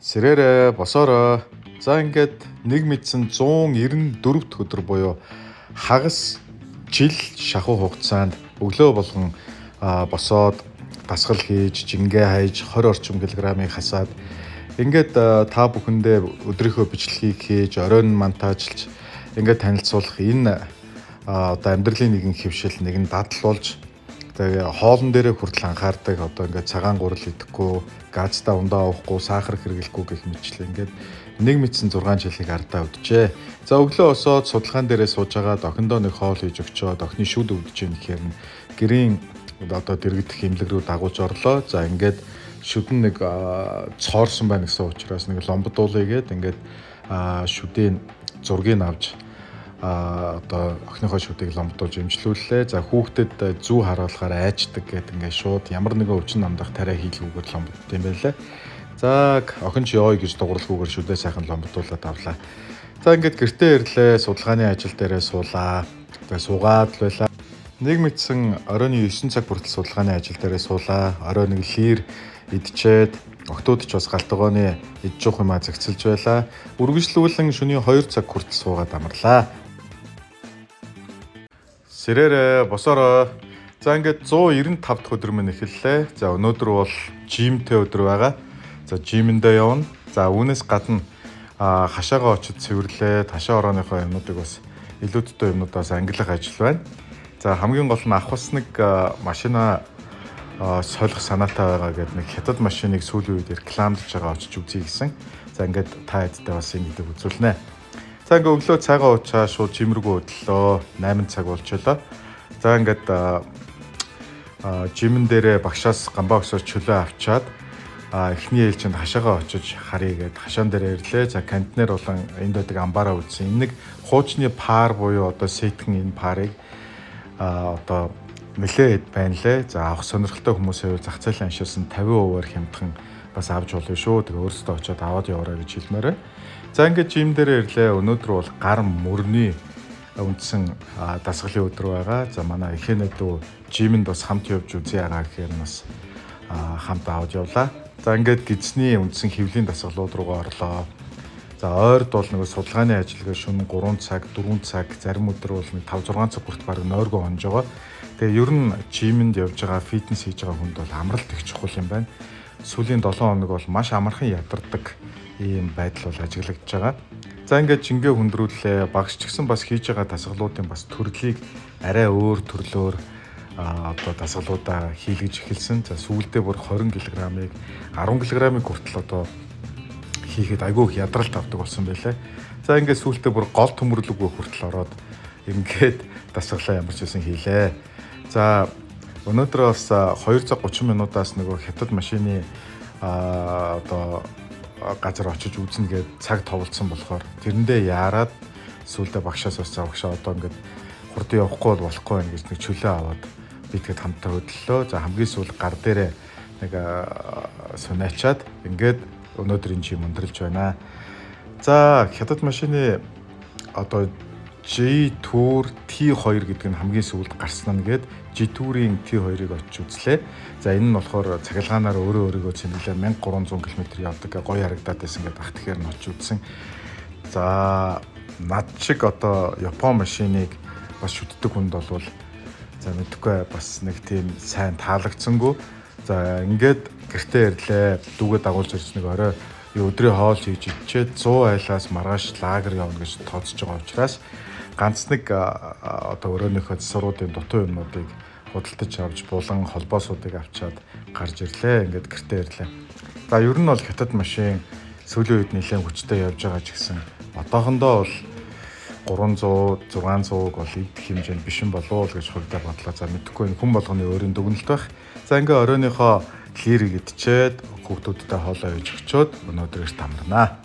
Сэрээрээ босоороо. За ингээд нэг мэдсэн 194 дахь өдөр буюу хагас жил шахуу хугацаанд өглөө болгон босоод дасгал хийж, жингээ хайж 20 орчим килограммыг хасаад ингээд та бүхэндээ өдрийнхөө бичлэгийг хийж, оройн монтажлж ингээд танилцуулах энэ одоо амьдралын нэгэн хэвшил, нэгэн дадал болж тэгээ хоолн дээрээ хүртэл анхаардаг одоо ингээд цагаан гурал идэхгүй, газтаа ундаа уухгүй, сахар хэрэглэхгүй гэх мэтчлээ ингээд нэг мэдсэн 6 жилийг ардаа өдөжээ. За өглөө босоод судалгаан дээрээ сууж байгаа охиндоо нэг хоол хийж өгчөөд охины шүд өвдөж юм гэхээр гэрийн одоо дэрэгдэх хэмлэг рүү дагуулж орлоо. За ингээд шүд нэг цоорсон байна гэсэн учраас нэг ломбодуулъя гээд ингээд шүдийн зургийг авч одоо охиныхоо шүдийг ломбдуулж имжлүүллээ. За хүүхдэд зүү харуулахаар айчдаг гэдэг ингээд шууд ямар нэгэн өвчин намдах тариа хийлгүүгээр ломбдд юм байлаа. За охин ч ёо гэж дууралгүйгээр шүдээ сайхан ломбдуулаад авлаа. За ингээд гэртээ ирлээ, судалгааны ажил дээрээ суулаа. Тэгээ суугаад л байлаа. Нэг мэдсэн оройн 9 цаг хүртэл судалгааны ажил дээрээ суулаа. Орой нэг лир идчихэд октод ч бас галтгооны идж уух юмаа зэгцэлж байлаа. Үргэлжлүүлэн шөнийн 2 цаг хүртэл суугаад амарлаа. Сэрээрээ босоороо. За ингээд 195 дахь өдөр минь эхэллээ. За өнөөдөр бол жимтэй өдөр байгаа. За жимэндээ явна. За үүнээс гадна хашаага очиж цэвэрлээ. Хашаа орооныхоо юмнуудыг бас илүүдтэй юмнуудаас ангилах ажил байна. За хамгийн гол нь авах нэг машина солих санаатай байгаа гэдэг нэг хятад машиныг сүүлийн үед рекламдж байгаа очиж үзье гэсэн. За ингээд та хэдтэй бас ингэдэг үзүүлнэ. За ингээд өглөө цагаа уучаа шууд жим рүү хөдлөө. 8 цаг болчихлоо. За ингээд жимэн дээрээ багшаас гамбаа өсөөр чөлөө авчаад эхний ээлжинд хашаага очиж харъя гэд хашаан дээр ирлээ. За кантинер болон энд байдаг амбаараа үзсэн. Энэ нэг хуучны пар буюу одоо сэтгэн энэ парыг одоо нэлээд байна лээ. За авах сонирхолтой хүмүүсээ зах зээлийн аншаасан 50%-аар хямдхан бас авч болно шүү. Тэгээ өөрсдөө очиод аваад яваарай гэж хэлмээрээ. За ингээд жим дээр ирлээ. Өнөөдөр бол гар мөрний үндсэн дасгалын өдөр байгаа. За манай эхэнэ дүү жимэнд бас хамт явж үзье яагаа гэхээр бас хамт аваад явлаа. За ингээд гидсний үндсэн хэвлийн дасгалууд руугаа орлоо. За ойрд бол нэг судалгааны ажилгаа шөнө 3 цаг, 4 цаг, зарим өдөр бол нэг 5-6 цаг хүртэл баг нойргоо онж байгаа. Тэгээ ер нь жимэнд явж байгаа, фитнес хийж байгаа хүнд бол амралт их чухал юм байна. Сүүлийн 7 хоног бол маш амархан ядардаг ийм байдал бол ажиглагдж байгаа. За ингээд жингээ хүндрүүлээ. Багш ч гэсэн бас хийж байгаа дасгалуудын бас төрлийг арай өөр төрлөөр одоо дасгалуудаа хийлгэж эхэлсэн. За сүүлдээ бүр 20 кг-ыг 10 кг-ыг хүртэл одоо хийхэд айгүй их ядралт авдаг болсон байлээ. За ингээд сүүлдээ бүр гол төмөрлөгөө хүртэл ороод ингээд дасгалаа ямар ч байсан хийлээ. За өнөөдөр бас 2 цаг 30 минутаас нөгөө хятад машины одоо газар очиж үзнэ гээд цаг товолцсон болохоор тэрэндээ яарад сүүлдээ багшаас бас багшаа одоо ингээд хурдан явахгүй болохгүй байх гэж нэг чөлөө аваад би тэгэд хамтаа хөдлөлөө. За хамгийн сүүл гар дээрээ нэг сунаачаад ингээд өнөөдрийн жим өндөрлж байна. За хятад машины одоо G-Tour T2 гэдэг нь хамгийн сүүлд гарсан нь гээд G-Tour-ийн T2-ыг очиж үзлээ. За энэ нь болохоор цахилгаанаар өөрийнхөө цэнгэлээр 1300 км явдаг гоё харагдаад байсан гэдэг ах тэгэхээр нь очиж үзсэн. За над шиг одоо Япон машиныг бас шүтдэг хүнд болвол за мэдхгүй бас нэг тийм сайн таалагдсангүй. За ингээд гэртээ ирлээ. Дүүгээ дагуулж ирсэн нэг орой өдрийн хоол хийж идчихэд 100 айлаас маргааш лагер явна гэж тооцож байгаа учраас ганц нэг одоо өрөөнийхөө засваруудын дутуу юмнуудыг худалдаж авч булан холбоосуудыг авчаад гарч ирлээ. Ингээд гэртээ ирлээ. За ер нь бол хятад машин сүүлийн үед нэлээд хүчтэй явж байгаа ч гэсэн одоохондоо бол 300, 600-г бол идэх хэмжээнд биш юм болов уу гэж хурдаа бодлоо. За мэдхгүй хүн болгоны өөрийн дүгнэлт байх. За ингээ оройныхоо лирийг идчихэд хүүхдүүдтэй хоолоо хийж өгчөөд өнөөдрөөс тамарнаа.